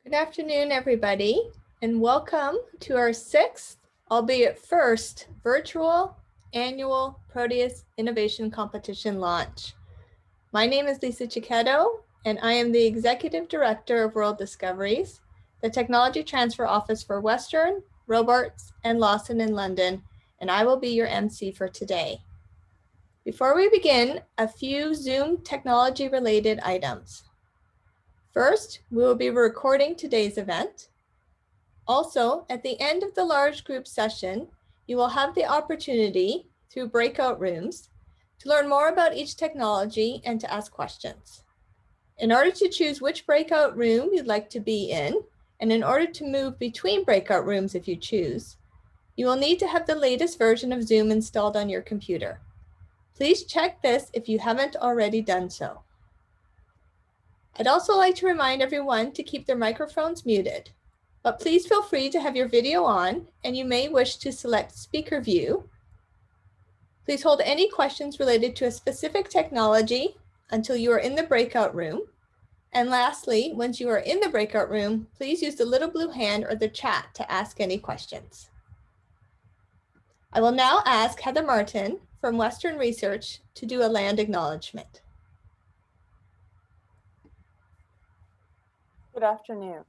Good afternoon, everybody, and welcome to our sixth, albeit first, virtual annual Proteus Innovation Competition launch. My name is Lisa Chiquetto, and I am the Executive Director of World Discoveries, the Technology Transfer Office for Western, Robarts, and Lawson in London, and I will be your MC for today. Before we begin, a few Zoom technology-related items. First, we will be recording today's event. Also, at the end of the large group session, you will have the opportunity through breakout rooms to learn more about each technology and to ask questions. In order to choose which breakout room you'd like to be in, and in order to move between breakout rooms if you choose, you will need to have the latest version of Zoom installed on your computer. Please check this if you haven't already done so. I'd also like to remind everyone to keep their microphones muted, but please feel free to have your video on, and you may wish to select speaker view. Please hold any questions related to a specific technology until you are in the breakout room. And lastly, once you are in the breakout room, please use the little blue hand or the chat to ask any questions. I will now ask Heather Martin from Western Research to do a land acknowledgement. Good afternoon.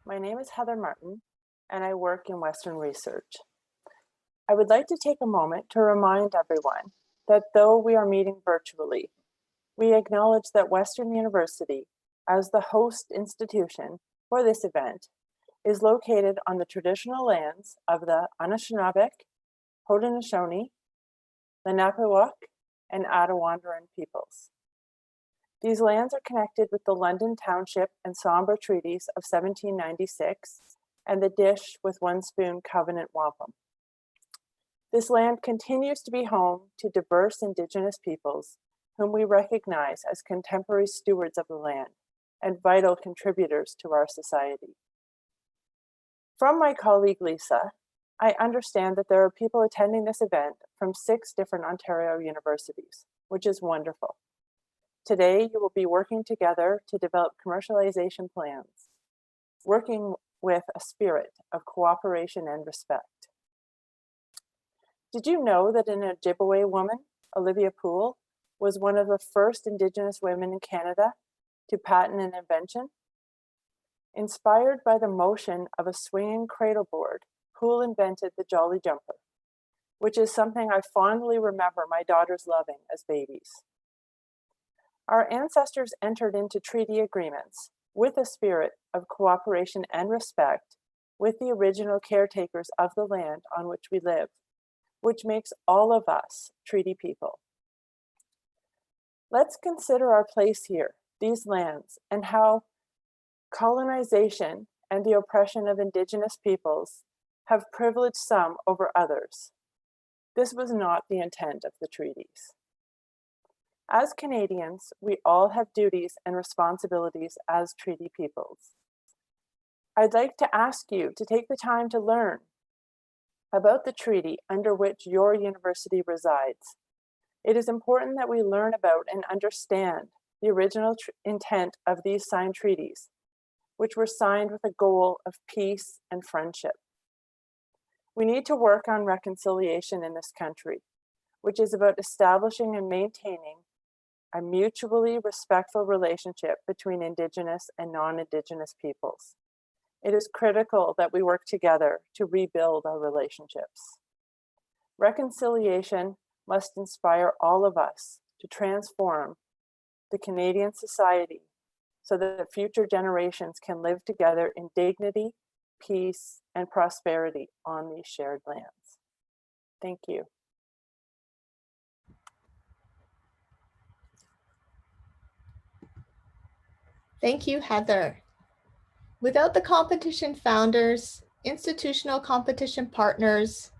My name is Heather Martin, and I work in Western Research. I would like to take a moment to remind everyone that though we are meeting virtually, we acknowledge that Western University, as the host institution for this event, is located on the traditional lands of the Anishinaabeg, Haudenosaunee, Lenape, and Attawandaron peoples. These lands are connected with the London Township and Sombra Treaties of 1796 and the Dish with One Spoon Covenant Wampum. This land continues to be home to diverse Indigenous peoples whom we recognize as contemporary stewards of the land and vital contributors to our society. From my colleague Lisa, I understand that there are people attending this event from 6 different Ontario universities, which is wonderful. Today, you will be working together to develop commercialization plans, working with a spirit of cooperation and respect. Did you know that an Ojibwe woman, Olivia Poole, was one of the first Indigenous women in Canada to patent an invention? Inspired by the motion of a swinging cradle board, Poole invented the Jolly Jumper, which is something I fondly remember my daughters loving as babies. Our ancestors entered into treaty agreements with a spirit of cooperation and respect with the original caretakers of the land on which we live, which makes all of us treaty people. Let's consider our place here, these lands, and how colonization and the oppression of Indigenous peoples have privileged some over others. This was not the intent of the treaties. As Canadians, we all have duties and responsibilities as treaty peoples. I'd like to ask you to take the time to learn about the treaty under which your university resides. It is important that we learn about and understand the original intent of these signed treaties, which were signed with a goal of peace and friendship. We need to work on reconciliation in this country, which is about establishing and maintaining a mutually respectful relationship between Indigenous and non-Indigenous peoples. It is critical that we work together to rebuild our relationships. Reconciliation must inspire all of us to transform the Canadian society so that future generations can live together in dignity, peace, and prosperity on these shared lands. Thank you. Thank you, Heather. Without the competition founders, institutional competition partners,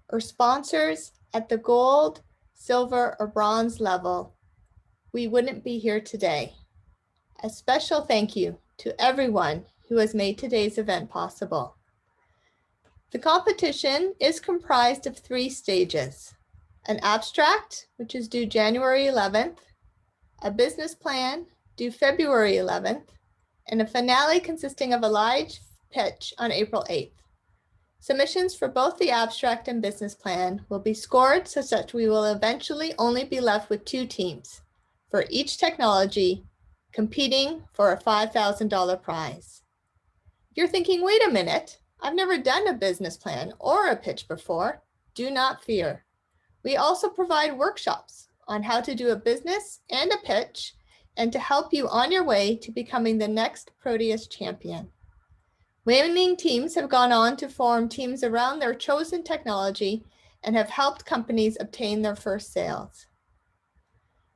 or sponsors at the gold, silver, or bronze level, we wouldn't be here today. A special thank you to everyone who has made today's event possible. The competition is comprised of 3 stages: an abstract, which is due January 11th, a business plan due February 11th, and a finale consisting of a live pitch on April 8th. Submissions for both the abstract and business plan will be scored such that we will eventually only be left with 2 teams for each technology competing for a $5,000 prize. If you're thinking, wait a minute, I've never done a business plan or a pitch before, do not fear. We also provide workshops on how to do a business and a pitch and to help you on your way to becoming the next Proteus champion. Winning teams have gone on to form teams around their chosen technology and have helped companies obtain their first sales.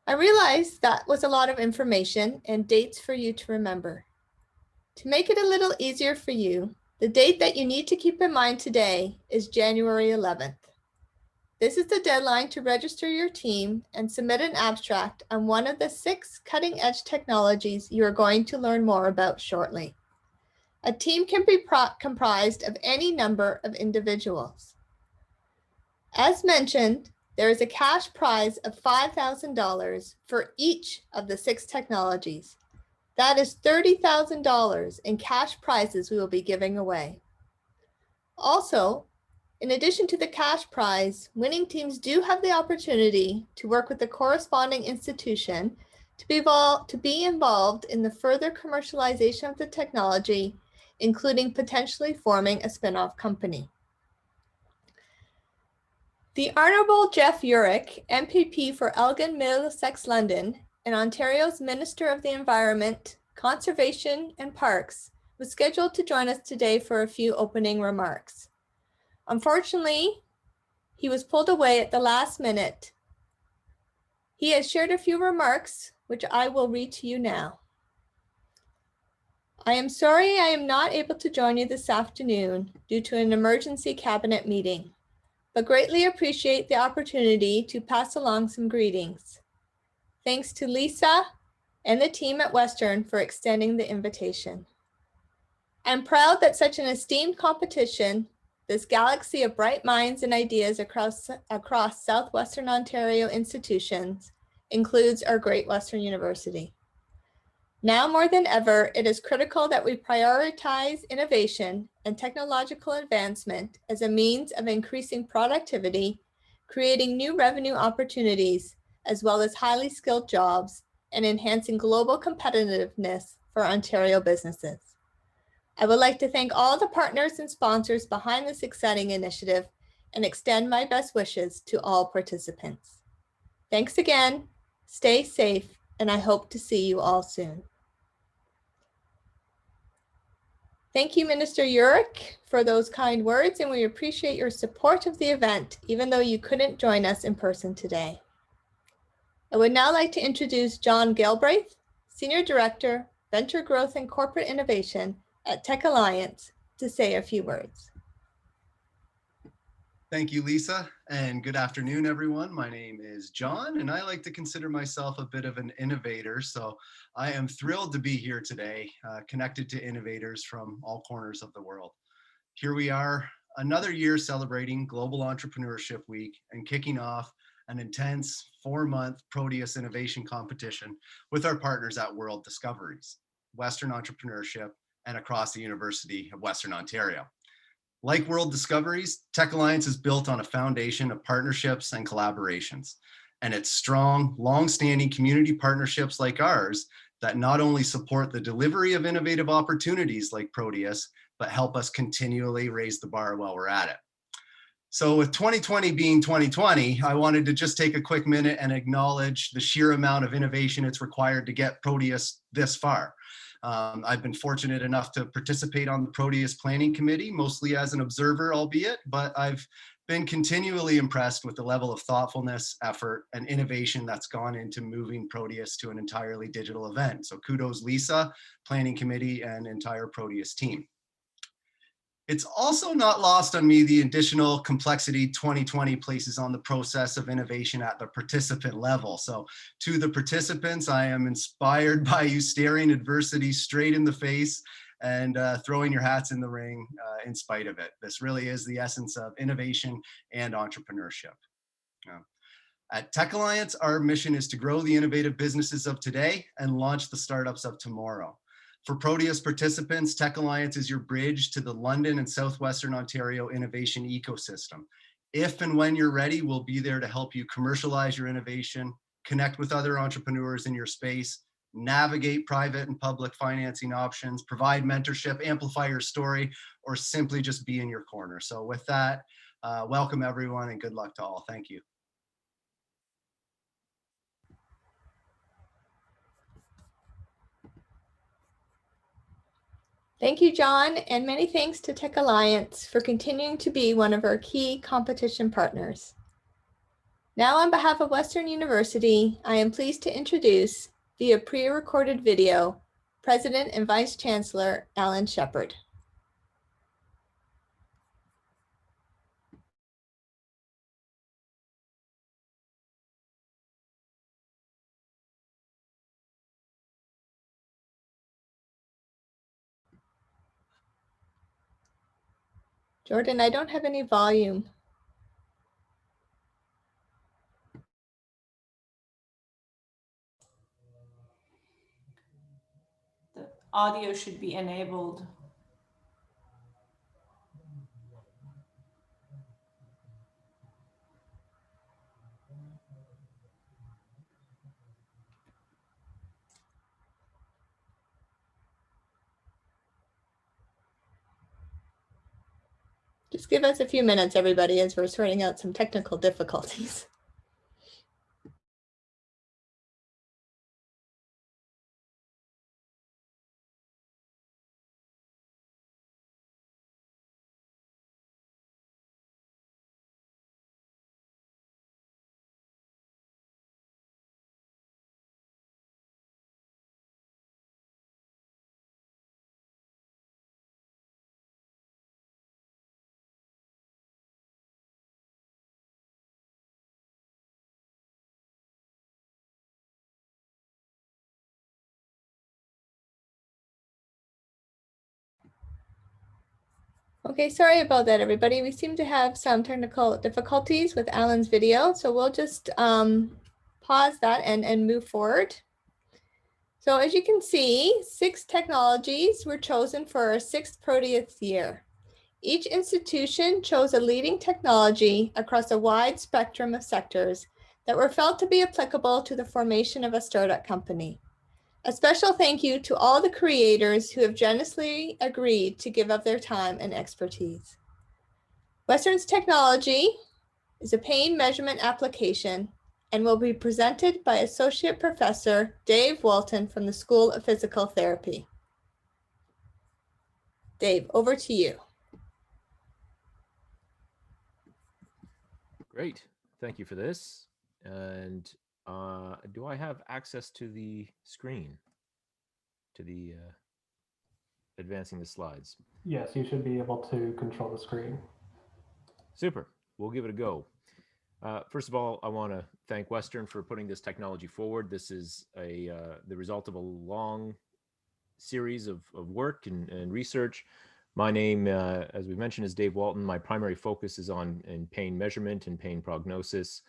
I realize that was a lot of information and dates for you to remember. To make it a little easier for you, the date that you need to keep in mind today is January 11th. This is the deadline to register your team and submit an abstract on one of the 6 cutting-edge technologies you are going to learn more about shortly. A team can be comprised of any number of individuals. As mentioned, there is a cash prize of $5,000 for each of the 6 technologies. That is $30,000 in cash prizes we will be giving away. Also, in addition to the cash prize, winning teams do have the opportunity to work with the corresponding institution to be involved in the further commercialization of the technology, including potentially forming a spin-off company. The Honourable Jeff Urick, MPP for Elgin Middlesex London and Ontario's Minister of the Environment, Conservation and Parks, was scheduled to join us today for a few opening remarks. Unfortunately, he was pulled away at the last minute. He has shared a few remarks, which I will read to you now. I am sorry I am not able to join you this afternoon due to an emergency cabinet meeting, but greatly appreciate the opportunity to pass along some greetings. Thanks to Lisa and the team at Western for extending the invitation. I'm proud that such an esteemed competition, this galaxy of bright minds and ideas across Southwestern Ontario institutions, includes our great Western University. Now more than ever, it is critical that we prioritize innovation and technological advancement as a means of increasing productivity, creating new revenue opportunities, as well as highly skilled jobs, and enhancing global competitiveness for Ontario businesses. I would like to thank all the partners and sponsors behind this exciting initiative and extend my best wishes to all participants. Thanks again, stay safe, and I hope to see you all soon. Thank you, Minister Urick, for those kind words, and we appreciate your support of the event, even though you couldn't join us in person today. I would now like to introduce John Galbraith, Senior Director, Venture Growth and Corporate Innovation at TechAlliance, to say a few words. Thank you, Lisa, and good afternoon, everyone. My name is John, and I like to consider myself a bit of an innovator, so I am thrilled to be here today, connected to innovators from all corners of the world. Here we are, another year celebrating Global Entrepreneurship Week and kicking off an intense 4-month Proteus innovation competition with our partners at World Discoveries, Western Entrepreneurship, and across the University of Western Ontario. Like World Discoveries, TechAlliance is built on a foundation of partnerships and collaborations. And it's strong, long-standing community partnerships like ours that not only support the delivery of innovative opportunities like Proteus, but help us continually raise the bar while we're at it. So with 2020 being 2020, I wanted to just take a quick minute and acknowledge the sheer amount of innovation it's required to get Proteus this far. I've been fortunate enough to participate on the Proteus Planning Committee, mostly as an observer, albeit, but I've been continually impressed with the level of thoughtfulness, effort, and innovation that's gone into moving Proteus to an entirely digital event. So kudos, Lisa, Planning Committee, and entire Proteus team. It's also not lost on me the additional complexity 2020 places on the process of innovation at the participant level. So to the participants, I am inspired by you staring adversity straight in the face and throwing your hats in the ring in spite of it. This really is the essence of innovation and entrepreneurship. At TechAlliance, our mission is to grow the innovative businesses of today and launch the startups of tomorrow. For Proteus participants, TechAlliance is your bridge to the London and Southwestern Ontario innovation ecosystem. If and when you're ready, we'll be there to help you commercialize your innovation, connect with other entrepreneurs in your space, navigate private and public financing options, provide mentorship, amplify your story, or simply just be in your corner. So with that, welcome everyone and good luck to all. Thank you. Thank you, John, and many thanks to TechAlliance for continuing to be one of our key competition partners. Now, on behalf of Western University, I am pleased to introduce, via pre-recorded video, President and Vice Chancellor Alan Shepard. Jordan, I don't have any volume. The audio should be enabled. Just give us a few minutes, everybody, as we're sorting out some technical difficulties. Okay, sorry about that, everybody. We seem to have some technical difficulties with Alan's video, so we'll just pause that and move forward. So as you can see, 6 technologies were chosen for our 6th Proteus year. Each institution chose a leading technology across a wide spectrum of sectors that were felt to be applicable to the formation of a startup company. A special thank you to all the creators who have generously agreed to give up their time and expertise. Western's technology is a pain measurement application and will be presented by Associate Professor Dave Walton from the School of Physical Therapy. Dave, over to you. Great, thank you for this. And do I have access to the screen, to the advancing the slides? Yes, you should be able to control the screen. Super, we'll give it a go. First of all, I want to thank Western for putting this technology forward. This is the result of a long series of work and research. My name, as we mentioned, is Dave Walton. My primary focus is on pain measurement and pain prognosis.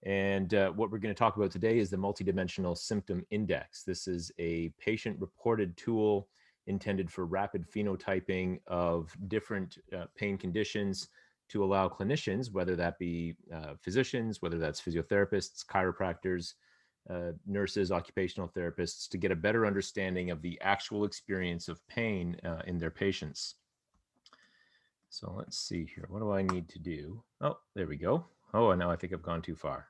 And what we're going to talk about today is the multidimensional symptom index. This is a patient-reported tool intended for rapid phenotyping of different pain conditions to allow clinicians, whether that be physicians, whether that's physiotherapists, chiropractors, nurses, occupational therapists, to get a better understanding of the actual experience of pain in their patients. So let's see here. What do I need to do? Oh, there we go. Oh, and now I think I've gone too far.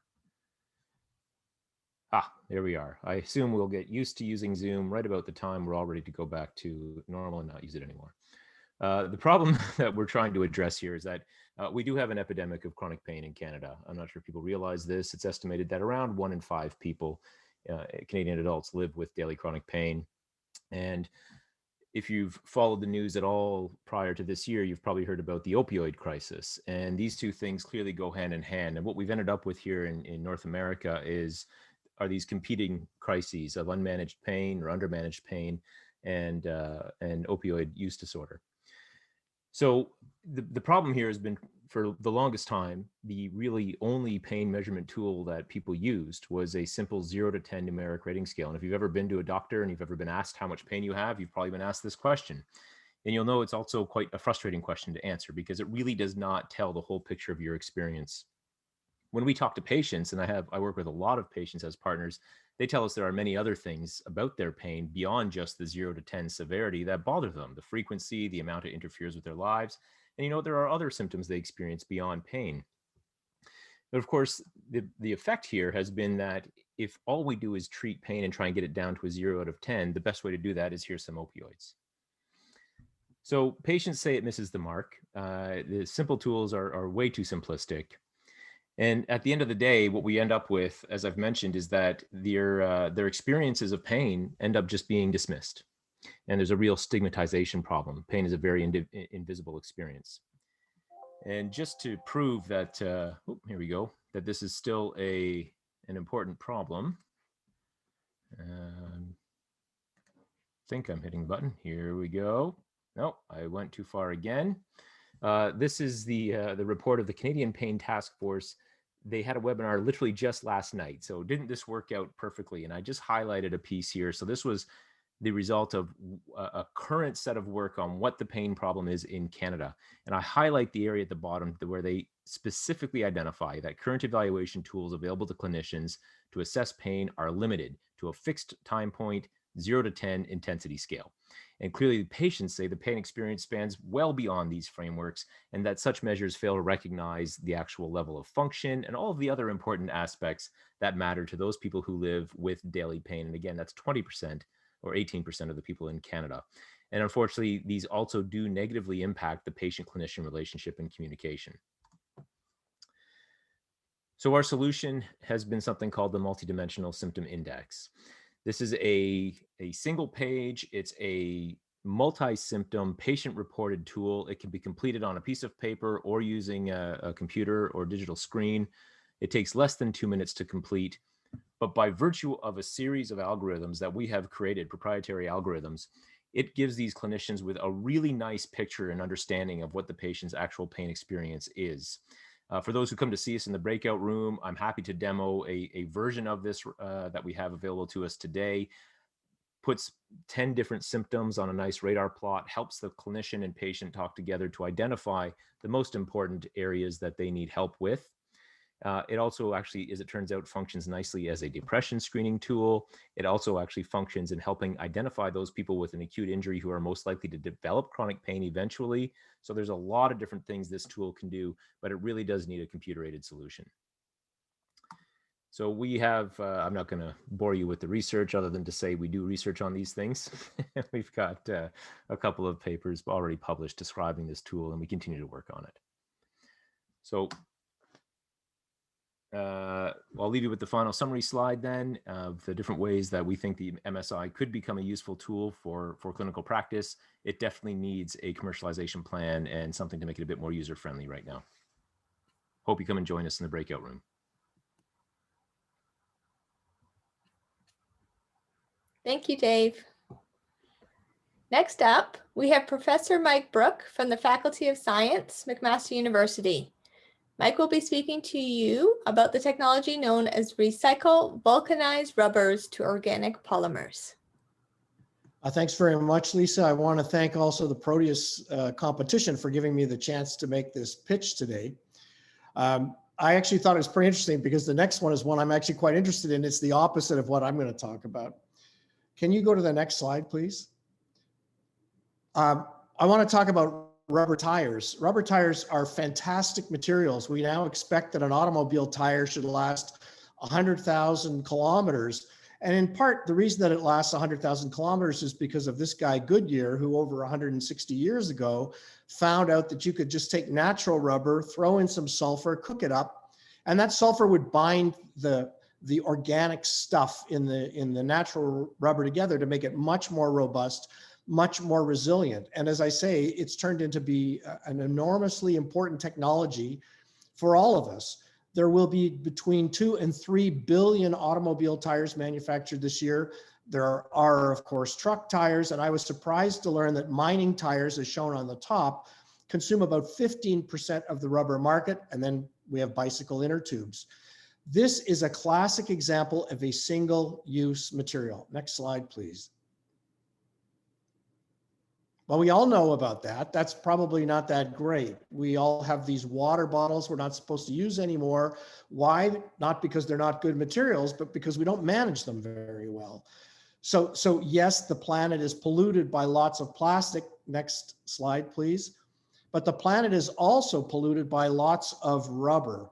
Ah, there we are. I assume we'll get used to using Zoom right about the time we're all ready to go back to normal and not use it anymore. The problem that we're trying to address here is that we do have an epidemic of chronic pain in Canada. I'm not sure if people realize this. It's estimated that around 1 in 5 people, Canadian adults, live with daily chronic pain. And if you've followed the news at all prior to this year, you've probably heard about the opioid crisis. And these two things clearly go hand in hand. And what we've ended up with here in North America are these competing crises of unmanaged pain or undermanaged pain and opioid use disorder. So the problem here has been for the longest time, the really only pain measurement tool that people used was a simple 0 to 10 numeric rating scale. And if you've ever been to a doctor and you've ever been asked how much pain you have, you've probably been asked this question. And you'll know it's also quite a frustrating question to answer because it really does not tell the whole picture of your experience. When we talk to patients, and I work with a lot of patients as partners, they tell us there are many other things about their pain beyond just the 0 to 10 severity that bother them, the frequency, the amount it interferes with their lives. And there are other symptoms they experience beyond pain. But of course, the effect here has been that if all we do is treat pain and try and get it down to a 0 out of 10, the best way to do that is here's some opioids. So patients say it misses the mark. The simple tools are way too simplistic. And at the end of the day, what we end up with, as I've mentioned, is that their experiences of pain end up just being dismissed. And there's a real stigmatization problem. Pain is a very invisible experience. And just to prove that, here we go, that this is still an important problem. I think I'm hitting the button. Here we go. No, I went too far again. This is the report of the Canadian Pain Task Force. They had a webinar literally just last night. So didn't this work out perfectly? And I just highlighted a piece here. So this was the result of a current set of work on what the pain problem is in Canada. And I highlight the area at the bottom where they specifically identify that current evaluation tools available to clinicians to assess pain are limited to a fixed time point, 0 to 10 intensity scale. And clearly, the patients say the pain experience spans well beyond these frameworks and that such measures fail to recognize the actual level of function and all of the other important aspects that matter to those people who live with daily pain. And again, that's 20% or 18% of the people in Canada. And unfortunately, these also do negatively impact the patient-clinician relationship and communication. So our solution has been something called the Multidimensional Symptom Index. This is a single page. It's a multi-symptom patient-reported tool. It can be completed on a piece of paper or using a computer or digital screen. It takes less than 2 minutes to complete. But by virtue of a series of algorithms that we have created, proprietary algorithms, it gives these clinicians with a really nice picture and understanding of what the patient's actual pain experience is. For those who come to see us in the breakout room, I'm happy to demo a version of this that we have available to us today. Puts 10 different symptoms on a nice radar plot, helps the clinician and patient talk together to identify the most important areas that they need help with. It also actually, as it turns out, functions nicely as a depression screening tool. It also actually functions in helping identify those people with an acute injury who are most likely to develop chronic pain eventually. So there's a lot of different things this tool can do, but it really does need a computer-aided solution. So we have, I'm not going to bore you with the research other than to say we do research on these things. We've got a couple of papers already published describing this tool, and we continue to work on it. So I'll leave you with the final summary slide then of the different ways that we think the MSI could become a useful tool for clinical practice. It definitely needs a commercialization plan and something to make it a bit more user-friendly right now. Hope you come and join us in the breakout room. Thank you, Dave. Next up, we have Professor Mike Brook from the Faculty of Science, McMaster University. Mike will be speaking to you about the technology known as recycle vulcanized rubbers to organic polymers. Thanks very much, Lisa. I want to thank also the Proteus competition for giving me the chance to make this pitch today. I actually thought it was pretty interesting because the next one is one I'm actually quite interested in. It's the opposite of what I'm going to talk about. Can you go to the next slide, please? I want to talk about rubber tires. Rubber tires are fantastic materials. We now expect that an automobile tire should last 100,000 kilometers. And in part, the reason that it lasts 100,000 kilometers is because of this guy, Goodyear, who over 160 years ago found out that you could just take natural rubber, throw in some sulfur, cook it up, and that sulfur would bind the organic stuff in the natural rubber together to make it much more robust, much more resilient. And as I say, it's turned into be an enormously important technology for all of us. There will be between 2 and 3 billion automobile tires manufactured this year. There are, of course, truck tires. And I was surprised to learn that mining tires, as shown on the top, consume about 15% of the rubber market. And then we have bicycle inner tubes. This is a classic example of a single-use material. Next slide, please. Well, we all know about that. That's probably not that great. We all have these water bottles we're not supposed to use anymore. Why? Not because they're not good materials, but because we don't manage them very well. So yes, the planet is polluted by lots of plastic. Next slide, please. But the planet is also polluted by lots of rubber,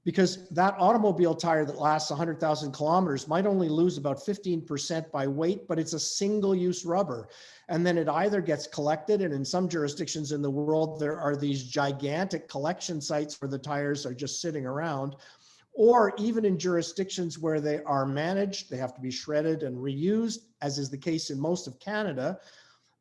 because that automobile tire that lasts 100,000 kilometers might only lose about 15% by weight, but it's a single-use rubber. And then it either gets collected, and in some jurisdictions in the world, there are these gigantic collection sites where the tires are just sitting around, or even in jurisdictions where they are managed, they have to be shredded and reused, as is the case in most of Canada.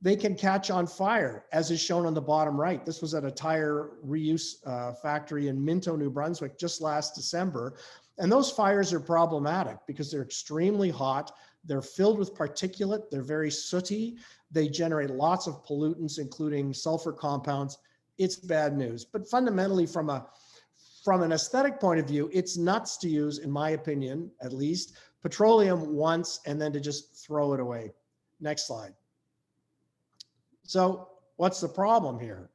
They can catch on fire, as is shown on the bottom right. This was at a tire reuse factory in Minto, New Brunswick, just last December. And those fires are problematic because they're extremely hot. They're filled with particulate. They're very sooty. They generate lots of pollutants, including sulfur compounds. It's bad news. But fundamentally, from an aesthetic point of view, it's nuts to use, in my opinion, at least, petroleum once and then to just throw it away. Next slide. So what's the problem here?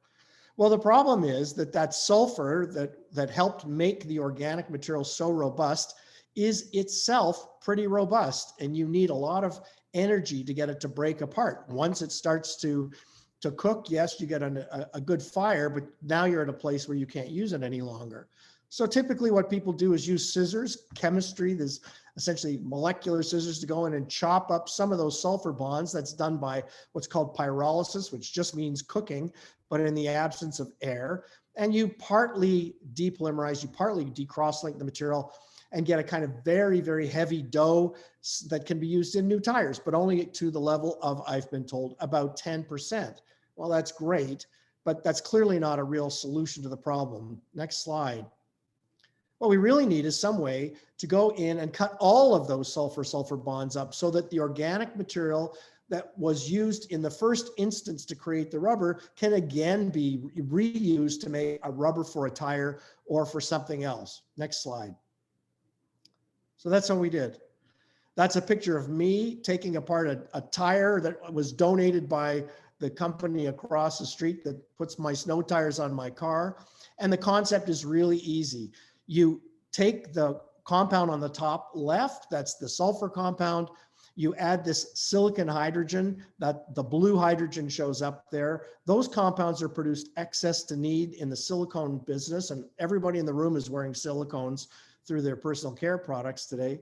Well, the problem is that sulfur that helped make the organic material so robust is itself pretty robust, and you need a lot of energy to get it to break apart. Once it starts to cook, yes, you get a good fire, but now you're at a place where you can't use it any longer. So typically what people do is use scissors, chemistry. There's essentially molecular scissors to go in and chop up some of those sulfur bonds. That's done by what's called pyrolysis, which just means cooking, but in the absence of air. And you partly depolymerize, you partly decross-link the material and get a kind of very, very heavy dough that can be used in new tires, but only to the level of, I've been told, about 10%. Well, that's great, but that's clearly not a real solution to the problem. Next slide. What we really need is some way to go in and cut all of those sulfur bonds up so that the organic material that was used in the first instance to create the rubber can again be reused to make a rubber for a tire or for something else. Next slide. So that's what we did. That's a picture of me taking apart a tire that was donated by the company across the street that puts my snow tires on my car. And the concept is really easy. You take the compound on the top left, that's the sulfur compound. You add this silicon hydrogen, that the blue hydrogen shows up there. Those compounds are produced excess to need in the silicone business, and everybody in the room is wearing silicones through their personal care products today.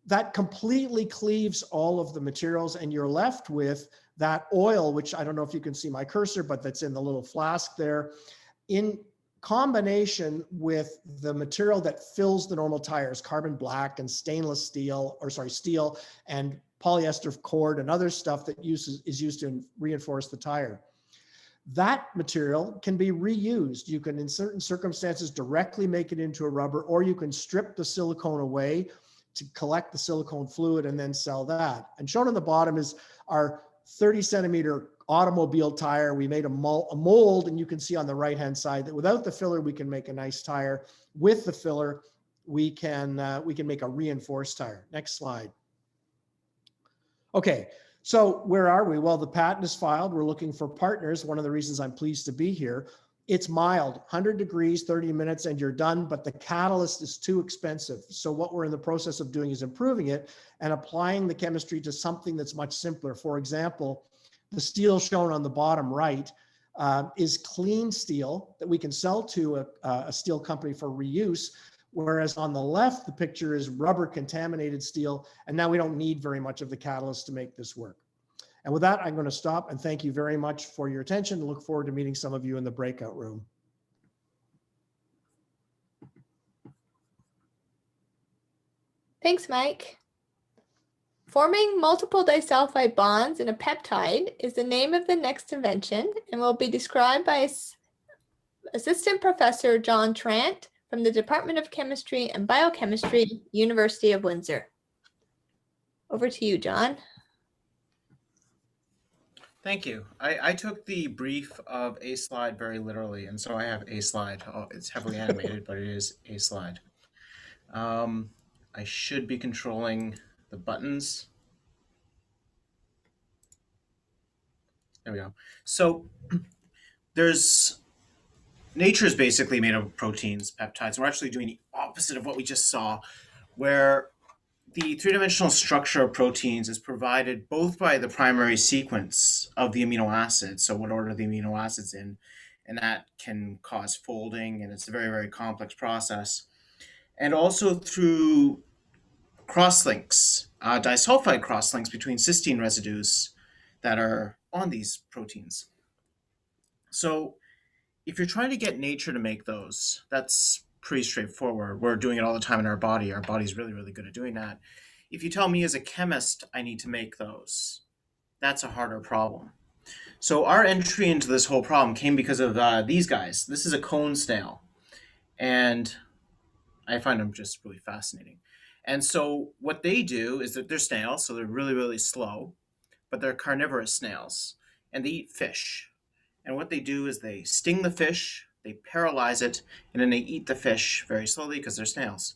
That completely cleaves all of the materials, and you're left with that oil, which I don't know if you can see my cursor, but that's in the little flask there, in combination with the material that fills the normal tires, carbon black and stainless steel, steel and polyester cord and other stuff that is used to reinforce the tire. That material can be reused. You can, in certain circumstances, directly make it into a rubber, or you can strip the silicone away to collect the silicone fluid and then sell that. And shown on the bottom is our 30-centimeter automobile tire. We made a mold, and you can see on the right-hand side that without the filler, we can make a nice tire. With the filler, we can make a reinforced tire. Next slide. Okay, so where are we? Well, the patent is filed. We're looking for partners. One of the reasons I'm pleased to be here. It's mild, 100 degrees, 30 minutes, and you're done, but the catalyst is too expensive. So what we're in the process of doing is improving it and applying the chemistry to something that's much simpler. For example, the steel shown on the bottom right is clean steel that we can sell to a steel company for reuse, whereas on the left, the picture is rubber contaminated steel, and now we don't need very much of the catalyst to make this work. And with that, I'm going to stop and thank you very much for your attention and look forward to meeting some of you in the breakout room. Thanks, Mike. Forming multiple disulfide bonds in a peptide is the name of the next invention and will be described by Assistant Professor John Trant from the Department of Chemistry and Biochemistry, University of Windsor. Over to you, John. Thank you. I took the brief of a slide very literally, and so I have a slide. Oh, it's heavily animated, but it is a slide. I should be controlling the buttons. There we go. So nature is basically made of proteins, peptides. We're actually doing the opposite of what we just saw, where the three-dimensional structure of proteins is provided both by the primary sequence of the amino acids, so what order the amino acids in, and that can cause folding, and it's a very, very complex process, and also through crosslinks, disulfide crosslinks between cysteine residues that are on these proteins. So if you're trying to get nature to make those, that's pretty straightforward. We're doing it all the time in our body. Our body's really, really good at doing that. If you tell me as a chemist I need to make those, that's a harder problem. So our entry into this whole problem came because of these guys. This is a cone snail, and I find them just really fascinating. And so what they do is that they're snails, so they're really, really slow, but they're carnivorous snails, and they eat fish. And what they do is they sting the fish, they paralyze it, and then they eat the fish very slowly because they're snails.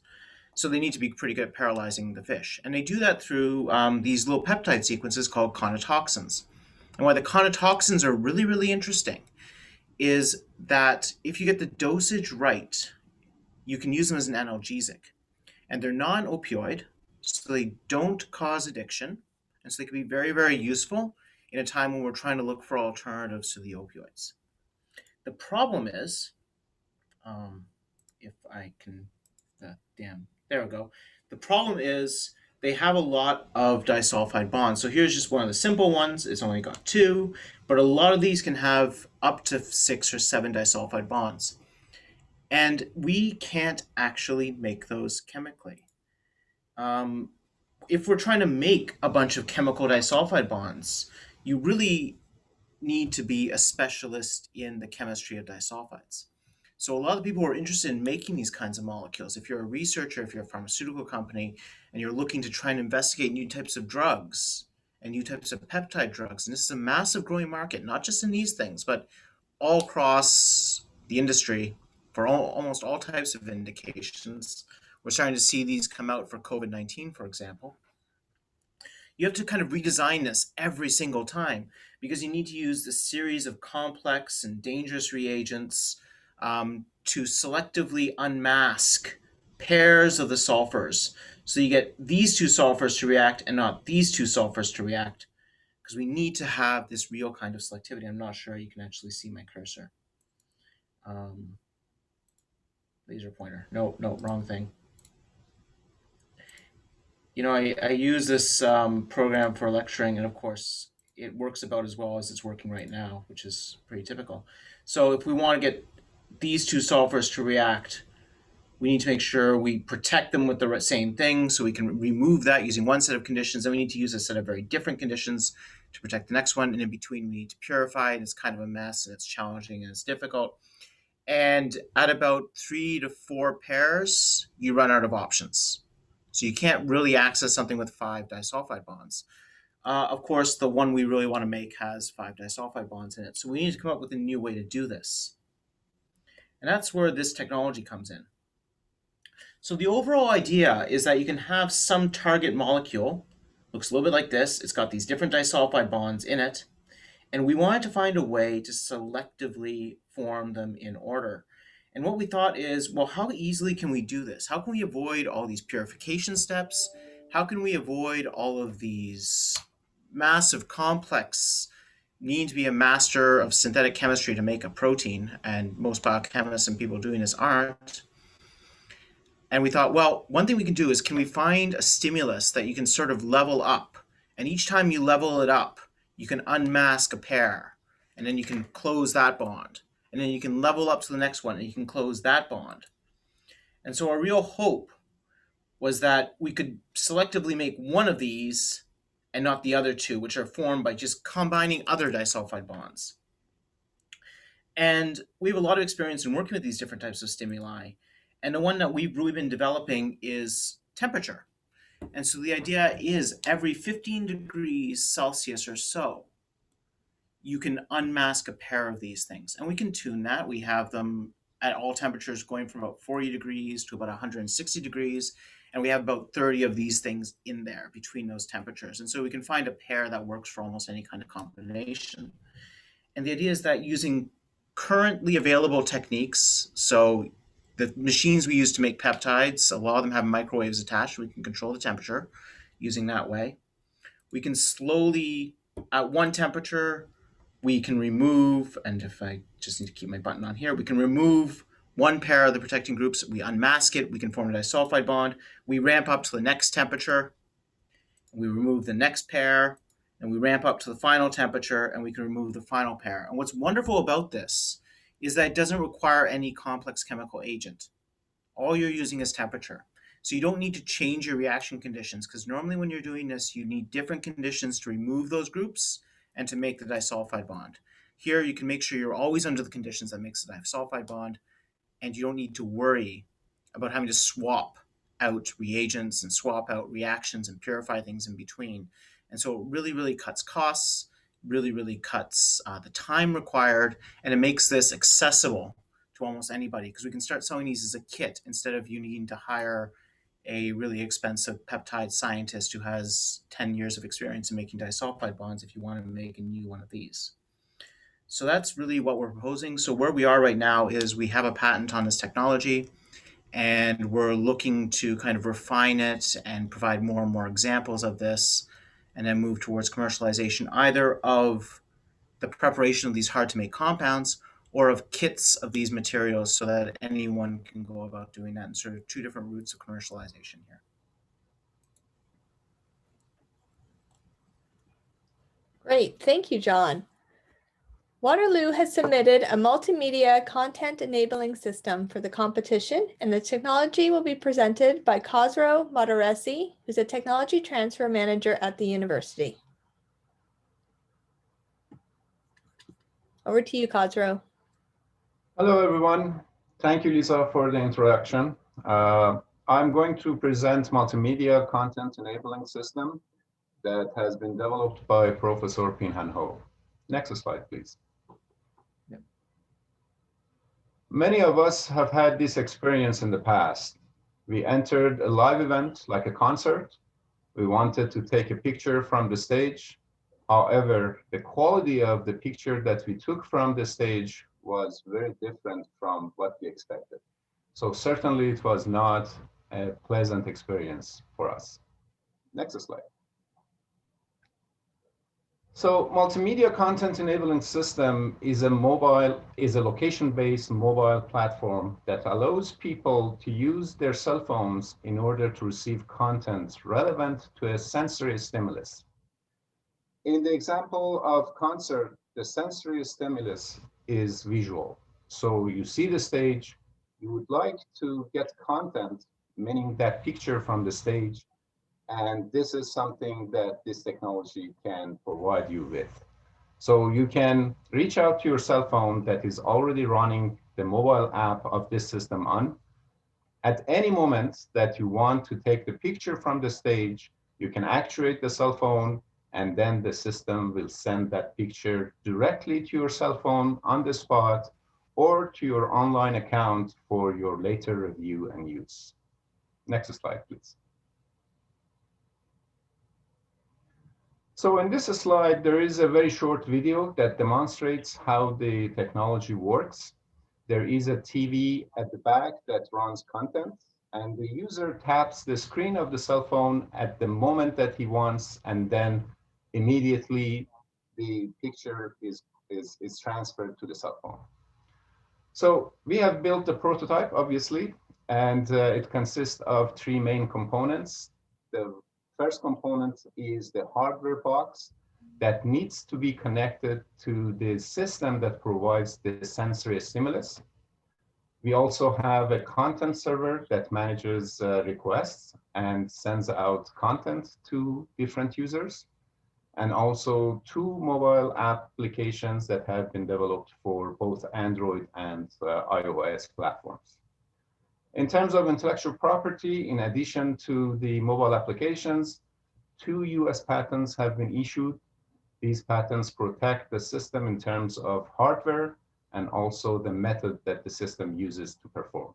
So they need to be pretty good at paralyzing the fish. And they do that through these little peptide sequences called conotoxins. And why the conotoxins are really, really interesting is that if you get the dosage right, you can use them as an analgesic. And they're non-opioid, so they don't cause addiction. And so they can be very, very useful in a time when we're trying to look for alternatives to the opioids. The problem is, if I can, there we go. The problem is they have a lot of disulfide bonds. So here's just one of the simple ones. It's only got 2, but a lot of these can have up to 6 or 7 disulfide bonds. And we can't actually make those chemically. If we're trying to make a bunch of chemical disulfide bonds, you really need to be a specialist in the chemistry of disulfides. So a lot of people are interested in making these kinds of molecules. If you're a researcher, if you're a pharmaceutical company, and you're looking to try and investigate new types of drugs and new types of peptide drugs, and this is a massive growing market, not just in these things, but all across the industry for almost all types of indications. We're starting to see these come out for COVID-19, for example. You have to kind of redesign this every single time because you need to use this series of complex and dangerous reagents to selectively unmask pairs of the sulfurs. So you get these 2 sulfurs to react and not these 2 sulfurs to react, because we need to have this real kind of selectivity. I'm not sure you can actually see my cursor. Laser pointer. No, wrong thing. You know, I use this program for lecturing, and of course, it works about as well as it's working right now, which is pretty typical. So if we want to get these 2 sulfurs to react, we need to make sure we protect them with the same thing, so we can remove that using one set of conditions. Then we need to use a set of very different conditions to protect the next one, and in between we need to purify it. It's kind of a mess, and it's challenging, and it's difficult. And at about 3 to 4 pairs, you run out of options. So you can't really access something with 5 disulfide bonds. Of course, the one we really want to make has 5 disulfide bonds in it. So we need to come up with a new way to do this. And that's where this technology comes in. So the overall idea is that you can have some target molecule, looks a little bit like this. It's got these different disulfide bonds in it. And we wanted to find a way to selectively form them in order. And what we thought is, well, how easily can we do this? How can we avoid all these purification steps? How can we avoid all of these massive complex, need to be a master of synthetic chemistry to make a protein, and most biochemists and people doing this aren't. And we thought, well, one thing we can do is, can we find a stimulus that you can sort of level up? And each time you level it up, you can unmask a pair, and then you can close that bond. And then you can level up to the next one and you can close that bond. And so our real hope was that we could selectively make one of these and not the other 2, which are formed by just combining other disulfide bonds. And we have a lot of experience in working with these different types of stimuli. And the one that we've really been developing is temperature. And so the idea is every 15 degrees Celsius or so, you can unmask a pair of these things. And we can tune that. We have them at all temperatures going from about 40 degrees to about 160 degrees. And we have about 30 of these things in there between those temperatures. And so we can find a pair that works for almost any kind of combination. And the idea is that using currently available techniques, so the machines we use to make peptides, a lot of them have microwaves attached. We can control the temperature using that way. We can slowly, at one temperature, we can remove, and if I just need to keep my button on here, we can remove one pair of the protecting groups. We unmask it. We can form a disulfide bond. We ramp up to the next temperature. We remove the next pair, and we ramp up to the final temperature, and we can remove the final pair. And what's wonderful about this is that it doesn't require any complex chemical agent. All you're using is temperature. So you don't need to change your reaction conditions, because normally when you're doing this, you need different conditions to remove those groups and to make the disulfide bond. Here, you can make sure you're always under the conditions that makes the disulfide bond, and you don't need to worry about having to swap out reagents and swap out reactions and purify things in between. And so it really, really cuts costs, really cuts the time required, and it makes this accessible to almost anybody, because we can start selling these as a kit instead of you needing to hire a really expensive peptide scientist who has 10 years of experience in making disulfide bonds if you want to make a new one of these. So that's really what we're proposing. So where we are right now is we have a patent on this technology, and we're looking to kind of refine it and provide more and more examples of this, and then move towards commercialization either of the preparation of these hard to make compounds or of kits of these materials, so that anyone can go about doing that. And sort of two different routes of commercialization here. Great, thank you, John. Waterloo has submitted a multimedia content enabling system for the competition, and the technology will be presented by Khosrow Modaresi, who's a technology transfer manager at the university. Over to you, Khosrow. Hello, everyone. Thank you, Lisa, for the introduction. I'm going to present multimedia content enabling system that has been developed by Professor Pinhan Ho. Next slide, please. Yep. Many of us have had this experience in the past. We entered a live event like a concert. We wanted to take a picture from the stage. However, the quality of the picture that we took from the stage was very different from what we expected. So certainly it was not a pleasant experience for us. Next slide. So multimedia content enabling system is a location-based mobile platform that allows people to use their cell phones in order to receive content relevant to a sensory stimulus. In the example of concert, the sensory stimulus is visual. So you see the stage, you would like to get content, meaning that picture from the stage, and this is something that this technology can provide you with. So you can reach out to your cell phone that is already running the mobile app of this system on. At any moment that you want to take the picture from the stage, you can actuate the cell phone, and then the system will send that picture directly to your cell phone on the spot or to your online account for your later review and use. Next slide, please. So in this slide, there is a very short video that demonstrates how the technology works. There is a TV at the back that runs content, and the user taps the screen of the cell phone at the moment that he wants, and then immediately the picture is transferred to the cell phone. So we have built a prototype, obviously, and it consists of three main components. The first component is the hardware box that needs to be connected to the system that provides the sensory stimulus. We also have a content server that manages requests and sends out content to different users, and also two mobile applications that have been developed for both Android and iOS platforms. In terms of intellectual property, in addition to the mobile applications, 2 US patents have been issued These patents protect the system in terms of hardware and also the method that the system uses to perform.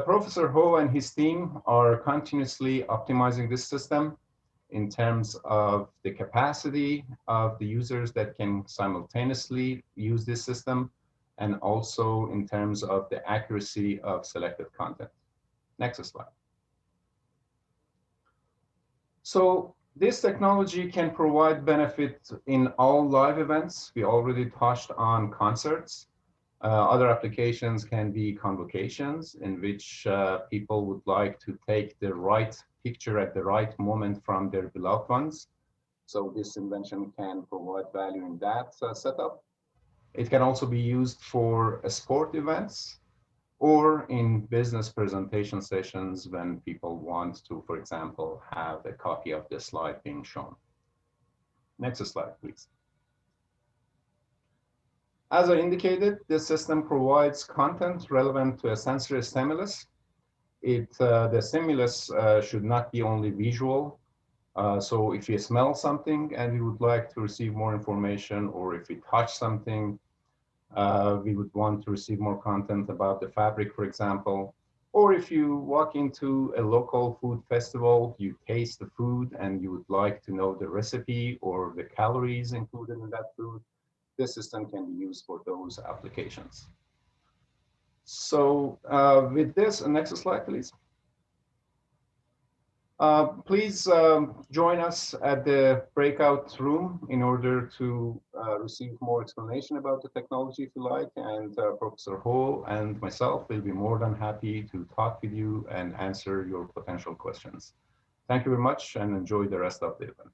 Professor Ho and his team are continuously optimizing this system in terms of the capacity of the users that can simultaneously use this system, and also in terms of the accuracy of selected content. Next slide. So this technology can provide benefit in all live events. We already touched on concerts. Other applications can be convocations in which people would like to take the right picture at the right moment from their beloved ones. So this invention can provide value in that setup. It can also be used for sport events or in business presentation sessions when people want to, for example, have a copy of the slide being shown. Next slide, please. As I indicated, this system provides content relevant to a sensory stimulus. The stimulus should not be only visual. So if you smell something and we would like to receive more information, or if we touch something, we would want to receive more content about the fabric, for example. Or if you walk into a local food festival, you taste the food and you would like to know the recipe or the calories included in that food, this system can be used for those applications. So with this, next slide, please. Please join us at the breakout room in order to receive more explanation about the technology if you like, and Professor Ho and myself will be more than happy to talk with you and answer your potential questions. Thank you very much and enjoy the rest of the event.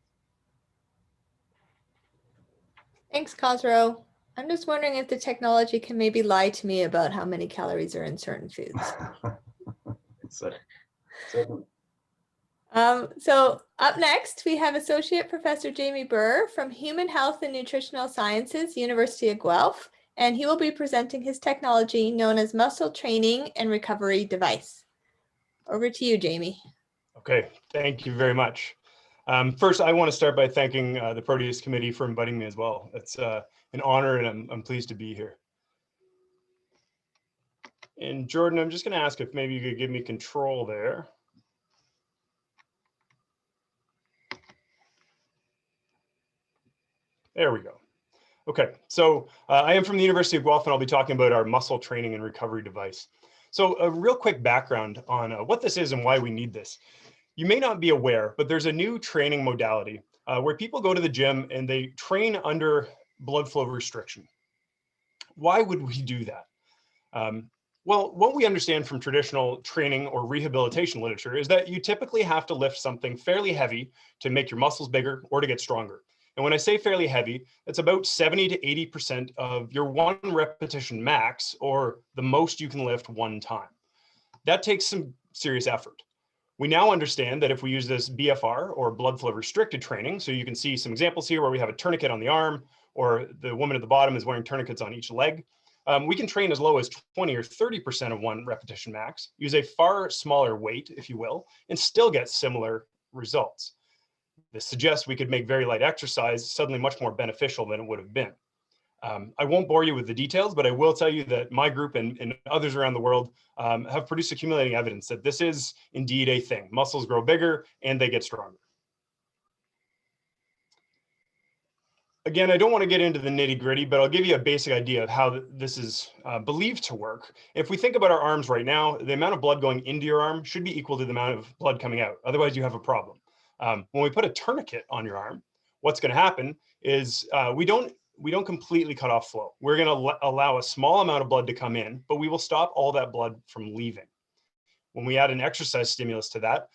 Thanks, Khosrow. I'm just wondering if the technology can maybe lie to me about how many calories are in certain foods. Certainly. So up next, we have Associate Professor Jamie Burr from Human Health and Nutritional Sciences, University of Guelph, and he will be presenting his technology known as Muscle Training and Recovery Device. Over to you, Jamie. Okay, thank you very much. First, I want to start by thanking the Proteus Committee for inviting me as well. It's an honor, and I'm pleased to be here. And Jordan, I'm just going to ask if maybe you could give me control there. There we go. Okay, so I am from the University of Guelph, and I'll be talking about our muscle training and recovery device. So a real quick background on what this is and why we need this. You may not be aware, but there's a new training modality where people go to the gym and they train under blood flow restriction. Why would we do that? Well, what we understand from traditional training or rehabilitation literature is that you typically have to lift something fairly heavy to make your muscles bigger or to get stronger. And when I say fairly heavy, it's about 70 to 80% of your one repetition max, or the most you can lift one time. That takes some serious effort. We now understand that if we use this BFR, or blood flow restricted training, so you can see some examples here where we have a tourniquet on the arm, or the woman at the bottom is wearing tourniquets on each leg. We can train as low as 20 or 30% of one repetition max, use a far smaller weight, if you will, and still get similar results. This suggests we could make very light exercise suddenly much more beneficial than it would have been. I won't bore you with the details, but I will tell you that my group and others around the world have produced accumulating evidence that this is indeed a thing. Muscles grow bigger and they get stronger. Again, I don't want to get into the nitty-gritty, but I'll give you a basic idea of how this is believed to work. If we think about our arms right now, the amount of blood going into your arm should be equal to the amount of blood coming out. Otherwise, you have a problem. When we put a tourniquet on your arm, what's going to happen is we don't completely cut off flow. We're going to allow a small amount of blood to come in, but we will stop all that blood from leaving. When we add an exercise stimulus to that,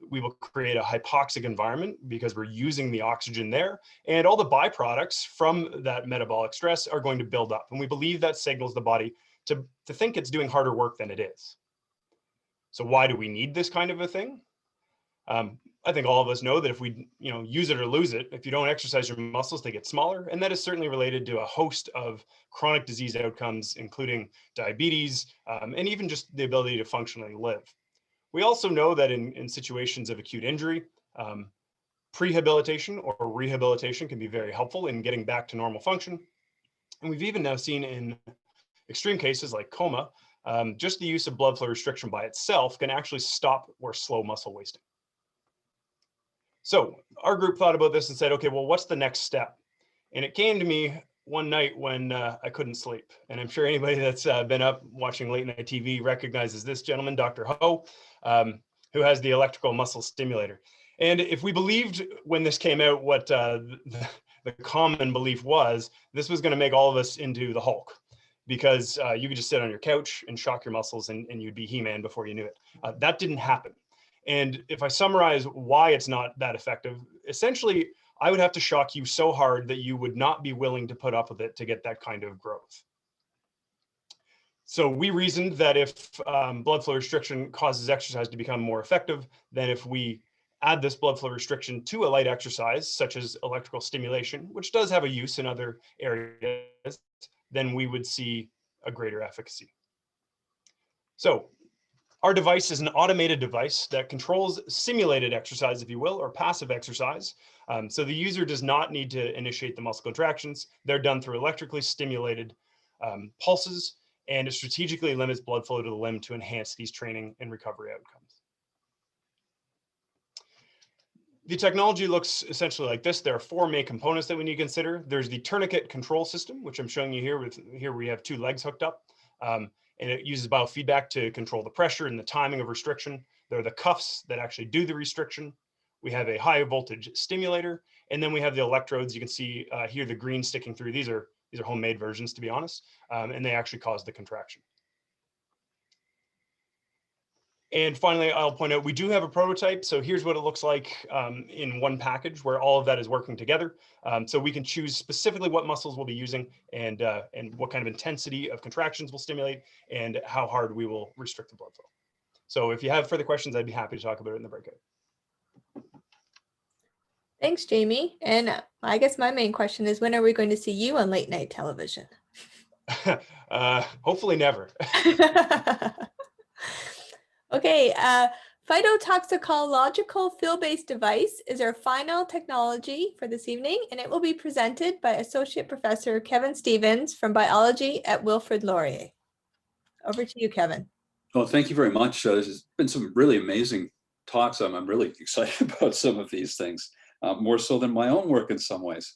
we will create a hypoxic environment because we're using the oxygen there, and all the byproducts from that metabolic stress are going to build up. And we believe that signals the body to think it's doing harder work than it is. So why do we need this kind of a thing? I think all of us know that if we use it or lose it, if you don't exercise your muscles, they get smaller. And that is certainly related to a host of chronic disease outcomes, including diabetes, and even just the ability to functionally live. We also know that in situations of acute injury, Prehabilitation or rehabilitation can be very helpful in getting back to normal function. And we've even now seen in extreme cases like coma, just the use of blood flow restriction by itself can actually stop or slow muscle wasting. So our group thought about this and said, okay, well, what's the next step? And it came to me one night when I couldn't sleep. And I'm sure anybody that's been up watching late night TV recognizes this gentleman, Dr. Ho, who has the electrical muscle stimulator. And if we believed when this came out what the common belief was, this was going to make all of us into the Hulk, because you could just sit on your couch and shock your muscles and you'd be He-Man before you knew it. That didn't happen. And if I summarize why it's not that effective, essentially, I would have to shock you so hard that you would not be willing to put up with it to get that kind of growth. So we reasoned that if blood flow restriction causes exercise to become more effective, then if we add this blood flow restriction to a light exercise, such as electrical stimulation, which does have a use in other areas, then we would see a greater efficacy. So our device is an automated device that controls simulated exercise, if you will, or passive exercise. So the user does not need to initiate the muscle contractions. They're done through electrically stimulated pulses, and it strategically limits blood flow to the limb to enhance these training and recovery outcomes. The technology looks essentially like this. There are four main components that we need to consider. There's the tourniquet control system, which I'm showing you here. Here we have two legs hooked up, and it uses biofeedback to control the pressure and the timing of restriction. There are the cuffs that actually do the restriction. We have a high voltage stimulator, and then we have the electrodes. You can see here the green sticking through. These are homemade versions, to be honest, and they actually cause the contraction. And finally, I'll point out, we do have a prototype. So here's what it looks like in one package where all of that is working together. So we can choose specifically what muscles we'll be using and what kind of intensity of contractions we'll stimulate and how hard we will restrict the blood flow. So if you have further questions, I'd be happy to talk about it in the breakout. Thanks, Jamie. And I guess my main question is, when are we going to see you on late night television? Hopefully never. Okay, phytotoxicological field-based device is our final technology for this evening, and it will be presented by Associate Professor Kevin Stevens from Biology at Wilfrid Laurier. Over to you, Kevin. Well, thank you very much. There's been some really amazing talks. I'm really excited about some of these things, more so than my own work in some ways.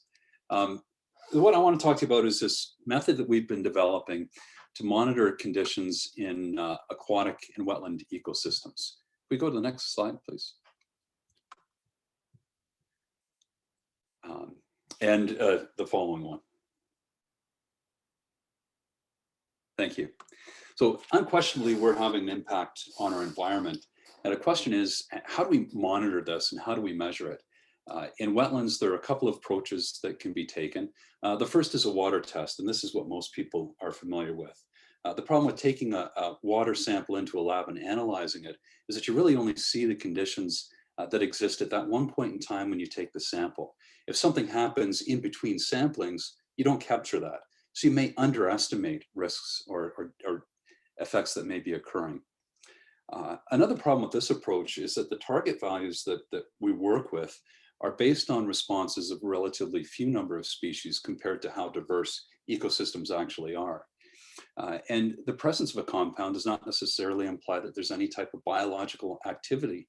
What I want to talk to you about is this method that we've been developing to monitor conditions in aquatic and wetland ecosystems. We go to the next slide, please. And the following one. Thank you. So unquestionably, we're having an impact on our environment. And the question is, how do we monitor this and how do we measure it? In wetlands, there are a couple of approaches that can be taken. The first is a water test, and this is what most people are familiar with. The problem with taking a water sample into a lab and analyzing it is that you really only see the conditions that exist at that one point in time when you take the sample. If something happens in between samplings, you don't capture that. So you may underestimate risks or effects that may be occurring. Another problem with this approach is that the target values that we work with are based on responses of relatively few number of species compared to how diverse ecosystems actually are. And the presence of a compound does not necessarily imply that there's any type of biological activity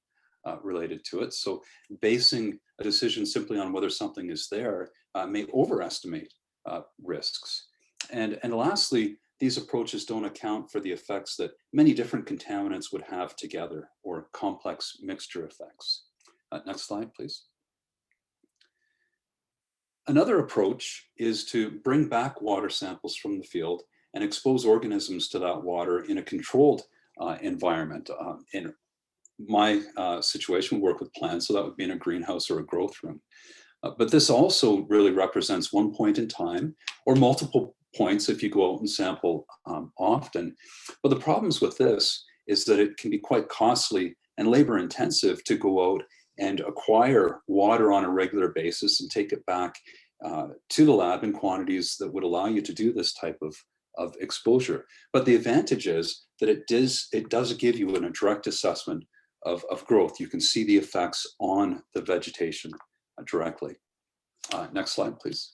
related to it. So basing a decision simply on whether something is there may overestimate risks. And lastly, these approaches don't account for the effects that many different contaminants would have together, or complex mixture effects. Next slide, please. Another approach is to bring back water samples from the field and expose organisms to that water in a controlled environment. In my situation, we work with plants, so that would be in a greenhouse or a growth room. But this also really represents one point in time, or multiple points if you go out and sample often. But the problems with this is that it can be quite costly and labor intensive to go out and acquire water on a regular basis and take it back to the lab in quantities that would allow you to do this type of exposure. But the advantage is that it does give you a direct assessment of growth. You can see the effects on the vegetation directly. Next slide, please.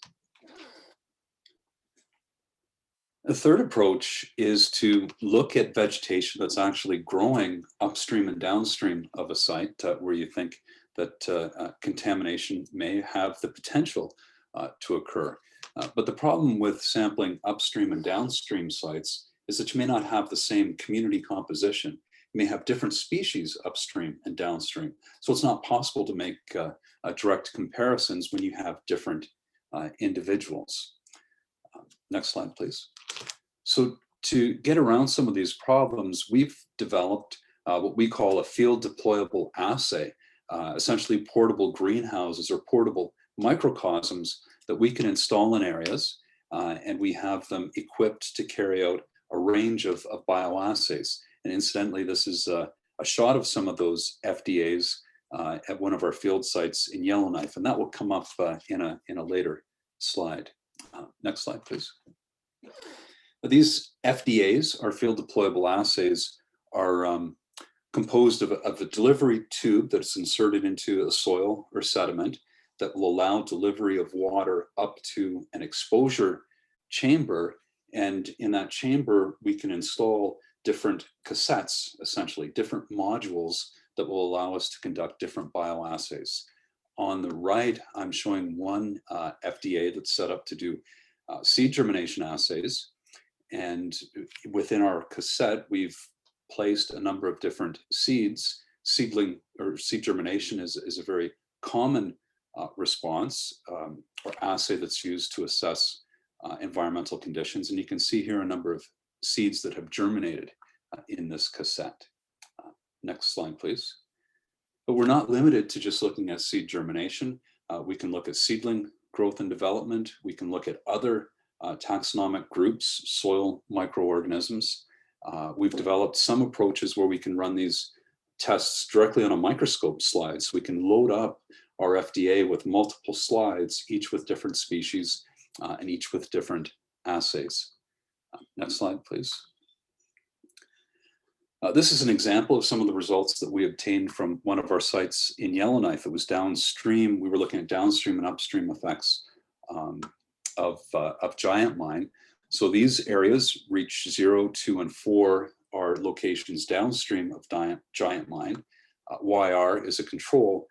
The third approach is to look at vegetation that's actually growing upstream and downstream of a site where you think that contamination may have the potential to occur. But the problem with sampling upstream and downstream sites is that you may not have the same community composition. You may have different species upstream and downstream. So it's not possible to make direct comparisons when you have different individuals. Next slide, please. So to get around some of these problems, we've developed what we call a field deployable assay, essentially portable greenhouses or portable microcosms that we can install in areas, and we have them equipped to carry out a range of bioassays. And incidentally, this is a shot of some of those FDAs at one of our field sites in Yellowknife, and that will come up in a later slide. Next slide, please. These FDAs, our field deployable assays, are composed of a delivery tube that's inserted into a soil or sediment that will allow delivery of water up to an exposure chamber. And in that chamber, we can install different cassettes, essentially, different modules that will allow us to conduct different bioassays. On the right, I'm showing one FDA that's set up to do seed germination assays. And within our cassette, we've placed a number of different seeds. Seedling or seed germination is a very common response or assay that's used to assess environmental conditions. And you can see here a number of seeds that have germinated in this cassette. Next slide, please. But we're not limited to just looking at seed germination. We can look at seedling growth and development. We can look at other taxonomic groups, soil microorganisms. We've developed some approaches where we can run these tests directly on a microscope slide. So we can load up our FDA with multiple slides, each with different species and each with different assays. Next slide, please. This is an example of some of the results that we obtained from one of our sites in Yellowknife. It was downstream. We were looking at downstream and upstream effects of giant line. So these areas, reach 0, 2, and 4, are locations downstream of giant mine. YR is a control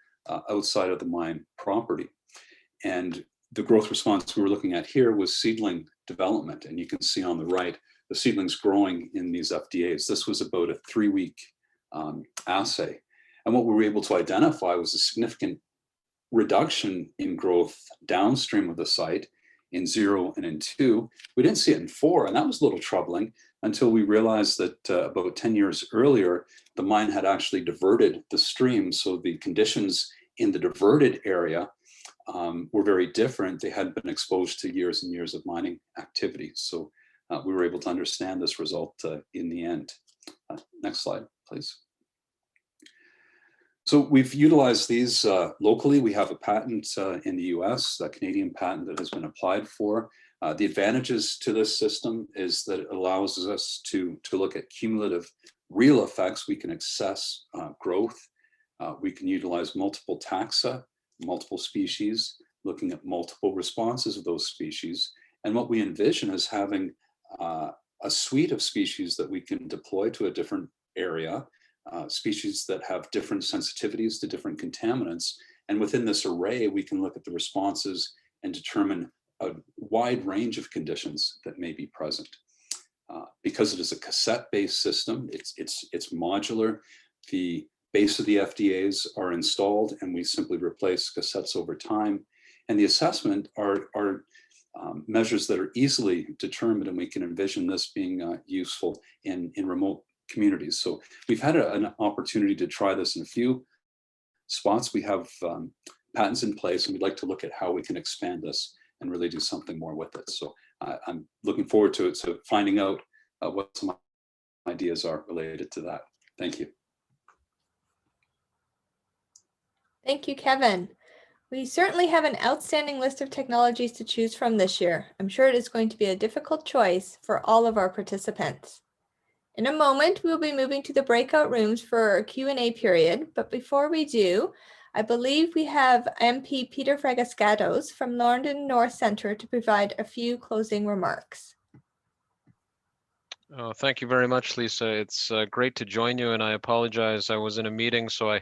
outside of the mine property. And the growth response we were looking at here was seedling development. And you can see on the right, the seedlings growing in these FDAs. This was about a 3-week assay. And what we were able to identify was a significant reduction in growth downstream of the site in 0 and in 2. We didn't see it in 4, and that was a little troubling until we realized that about 10 years earlier, the mine had actually diverted the stream. So the conditions in the diverted area were very different. They hadn't been exposed to years and years of mining activity. So we were able to understand this result in the end. Next slide, please. So we've utilized these locally. We have a patent in the US, a Canadian patent that has been applied for. The advantages to this system is that it allows us to look at cumulative real effects. We can assess growth. We can utilize multiple taxa, multiple species, looking at multiple responses of those species. And what we envision is having a suite of species that we can deploy to a different area, species that have different sensitivities to different contaminants. And within this array, we can look at the responses and determine a wide range of conditions that may be present. Because it is a cassette-based system, it's modular. The base of the FDAs are installed and we simply replace cassettes over time. And the assessment are measures that are easily determined, and we can envision this being useful in remote communities. So we've had an opportunity to try this in a few spots. We have patents in place, and we'd like to look at how we can expand this and really do something more with it. So I'm looking forward to finding out what some ideas are related to that. Thank you. Thank you, Kevin. We certainly have an outstanding list of technologies to choose from this year. I'm sure it is going to be a difficult choice for all of our participants. In a moment, we'll be moving to the breakout rooms for our Q&A period, but before we do, I believe we have MP Peter Fragascatos from London North Centre to provide a few closing remarks. Oh, thank you very much, Lisa. It's great to join you, and I apologize. I was in a meeting, so I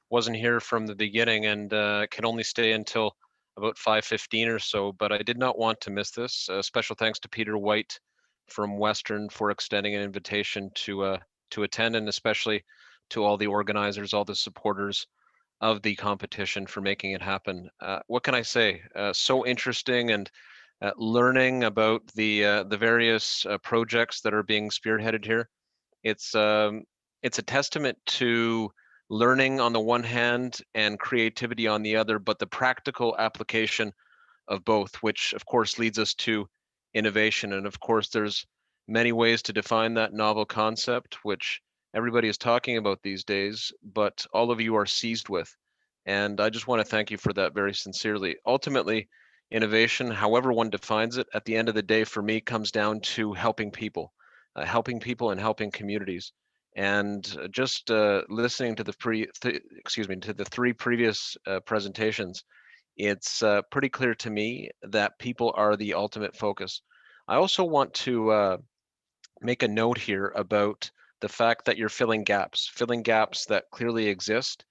wasn't here from the beginning and can only stay until about 5:15 or so, but I did not want to miss this. Special thanks to Peter White from Western for extending an invitation to attend, and especially to all the organizers, all the supporters of the competition for making it happen. What can I say? So interesting, and learning about the various projects that are being spearheaded here. It's a testament to learning on the one hand and creativity on the other, but the practical application of both, which of course leads us to innovation. And of course, there's many ways to define that novel concept, which everybody is talking about these days, but all of you are seized with. And I just want to thank you for that very sincerely. Ultimately, innovation, however one defines it, at the end of the day, for me, comes down to helping people and helping communities. And just listening to the three previous presentations, it's pretty clear to me that people are the ultimate focus. I also want to make a note here about the fact that you're filling gaps that clearly exist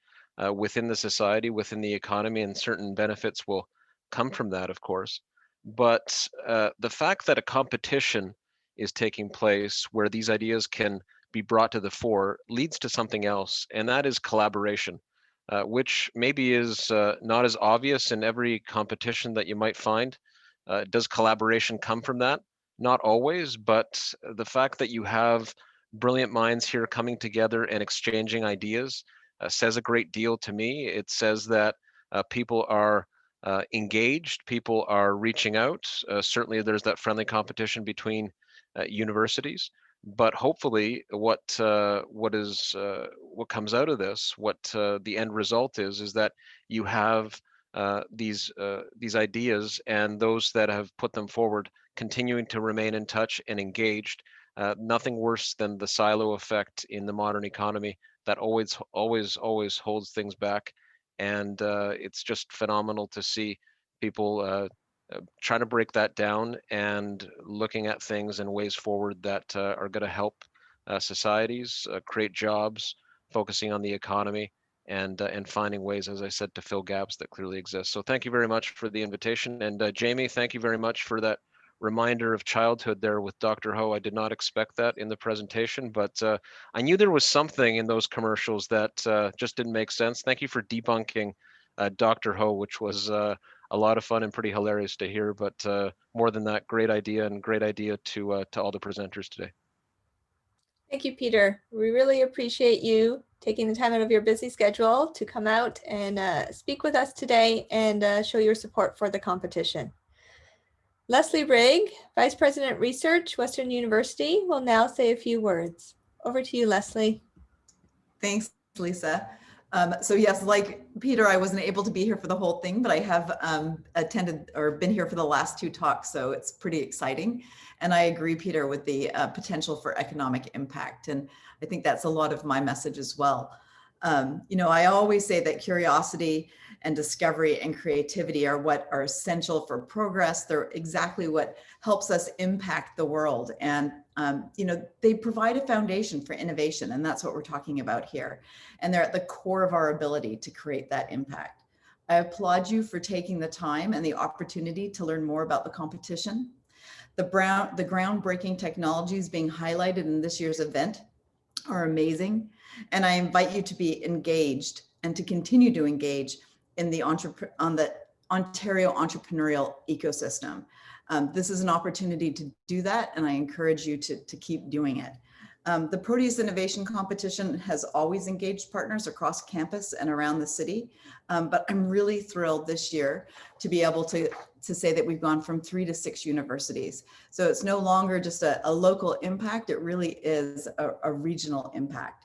within the society, within the economy, and certain benefits will come from that, of course. But the fact that a competition is taking place where these ideas can be brought to the fore leads to something else, and that is collaboration, which maybe is not as obvious in every competition that you might find. Does collaboration come from that? Not always, but the fact that you have brilliant minds here coming together and exchanging ideas says a great deal to me. It says that people are engaged, people are reaching out. Certainly there's that friendly competition between universities, but hopefully what comes out of this, what the end result is that you have these ideas, and those that have put them forward continuing to remain in touch and engaged. Nothing worse than the silo effect in the modern economy that always holds things back. And it's just phenomenal to see people trying to break that down and looking at things in ways forward that are going to help societies create jobs, focusing on the economy, and finding ways, as I said, to fill gaps that clearly exist. So thank you very much for the invitation. And Jamie, thank you very much for that reminder of childhood there with Dr. Ho. I did not expect that in the presentation, but I knew there was something in those commercials that just didn't make sense. Thank you for debunking Dr. Ho, which was a lot of fun and pretty hilarious to hear. But more than that, great idea, and great idea to all the presenters today. Thank you, Peter. We really appreciate you taking the time out of your busy schedule to come out and speak with us today and show your support for the competition. Lesley Rigg, Vice President Research, Western University, will now say a few words. Over to you, Lesley. Thanks, Lisa. So yes, like Peter, I wasn't able to be here for the whole thing, but I have attended or been here for the last two talks, so it's pretty exciting. And I agree, Peter, with the potential for economic impact. And I think that's a lot of my message as well. You know, I always say that curiosity and discovery and creativity are what are essential for progress. They're exactly what helps us impact the world. And, you know, they provide a foundation for innovation. And that's what we're talking about here. And they're at the core of our ability to create that impact. I applaud you for taking the time and the opportunity to learn more about the competition. The groundbreaking technologies being highlighted in this year's event are amazing. And I invite you to be engaged and to continue to engage in the Ontario entrepreneurial ecosystem. This is an opportunity to do that, and I encourage you to keep doing it. The Proteus Innovation Competition has always engaged partners across campus and around the city, but I'm really thrilled this year to be able to say that we've gone from 3 to 6 universities. So it's no longer just a local impact, it really is a regional impact.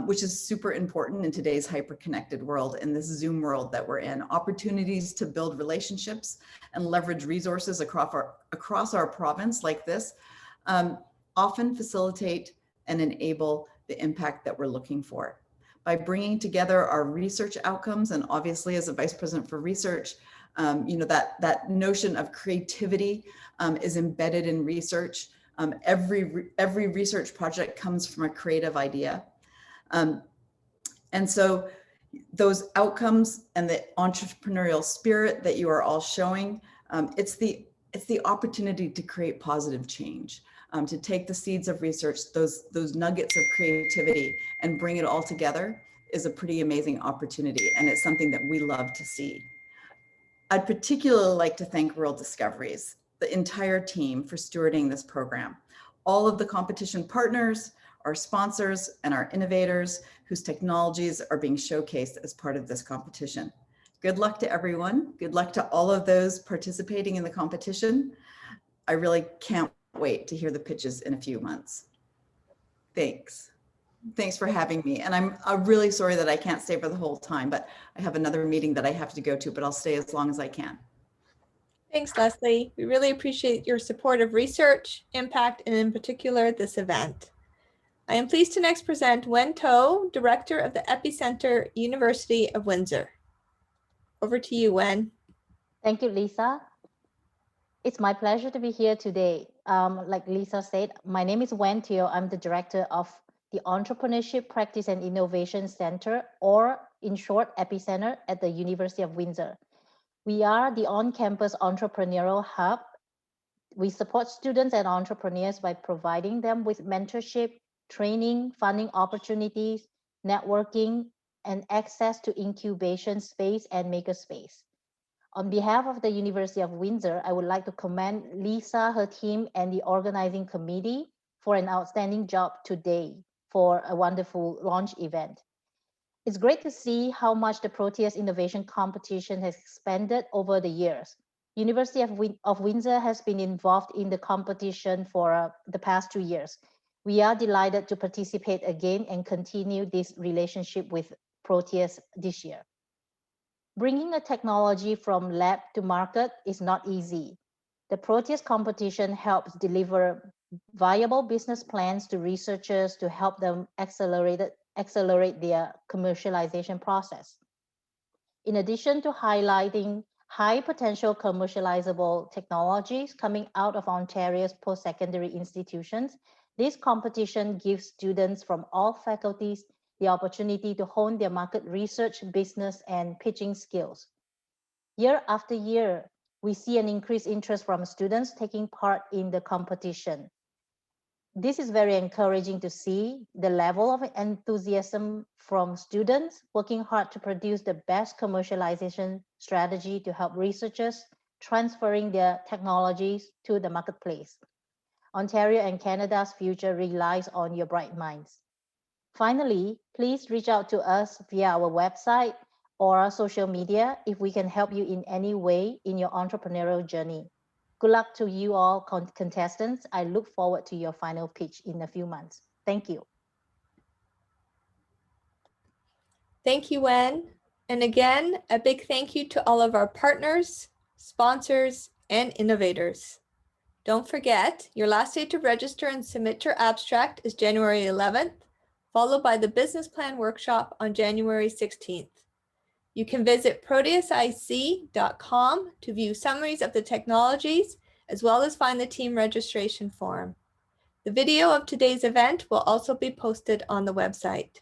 Which is super important in today's hyper-connected world, in this Zoom world that we're in. Opportunities to build relationships and leverage resources across our province like this often facilitate and enable the impact that we're looking for. by bringing together our research outcomes, and obviously as a vice president for research, that notion of creativity is embedded in research. Every research project comes from a creative idea. And so those outcomes and the entrepreneurial spirit that you are all showing, it's the opportunity to create positive change, to take the seeds of research, those nuggets of creativity, and bring it all together is a pretty amazing opportunity. And it's something that we love to see. I'd particularly like to thank Rural Discoveries, the entire team, for stewarding this program. All of the competition partners, our sponsors, and our innovators whose technologies are being showcased as part of this competition. Good luck to everyone. Good luck to all of those participating in the competition. I really can't wait to hear the pitches in a few months. Thanks. Thanks for having me. And I'm really sorry that I can't stay for the whole time, but I have another meeting that I have to go to, but I'll stay as long as I can. Thanks, Lesley. We really appreciate your support of research, impact, and in particular, this event. I am pleased to next present Wen To, Director of the Epicenter, University of Windsor. Over to you, Wen. Thank you, Lisa. It's my pleasure to be here today. Like Lisa said, my name is Wen To. I'm the Director of the Entrepreneurship Practice and Innovation Center, or in short, Epicenter, at the University of Windsor. We are the on-campus entrepreneurial hub. We support students and entrepreneurs by providing them with mentorship, training, funding opportunities, networking, and access to incubation space and makerspace. On behalf of the University of Windsor, I would like to commend Lisa, her team, and the organizing committee for an outstanding job today for a wonderful launch event. It's great to see how much the Proteus Innovation Competition has expanded over the years. University of Windsor has been involved in the competition for the past 2 years. We are delighted to participate again and continue this relationship with Proteus this year. Bringing a technology from lab to market is not easy. The Proteus competition helps deliver viable business plans to researchers to help them accelerate their commercialization process. In addition to highlighting high potential commercializable technologies coming out of Ontario's post-secondary institutions, this competition gives students from all faculties the opportunity to hone their market research, business, and pitching skills. Year after year, we see an increased interest from students taking part in the competition. This is very encouraging to see the level of enthusiasm from students working hard to produce the best commercialization strategy to help researchers transferring their technologies to the marketplace. Ontario and Canada's future relies on your bright minds. Finally, please reach out to us via our website or social media if we can help you in any way in your entrepreneurial journey. Good luck to you all contestants. I look forward to your final pitch in a few months. Thank you. Thank you, Wen. And again, a big thank you to all of our partners, sponsors, and innovators. Don't forget, your last day to register and submit your abstract is January 11th, followed by the business plan workshop on January 16th. You can visit proteusic.com to view summaries of the technologies, as well as find the team registration form. The video of today's event will also be posted on the website.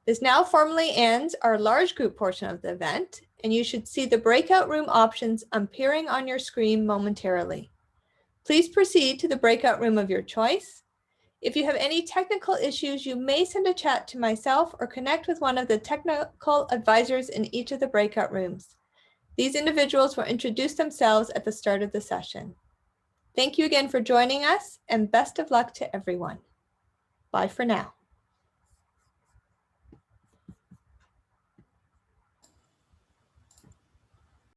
This now formally ends our large group portion of the event, and you should see the breakout room options appearing on your screen momentarily. Please proceed to the breakout room of your choice. If you have any technical issues, you may send a chat to myself or connect with one of the technical advisors in each of the breakout rooms. These individuals will introduce themselves at the start of the session. Thank you again for joining us, and best of luck to everyone. Bye for now.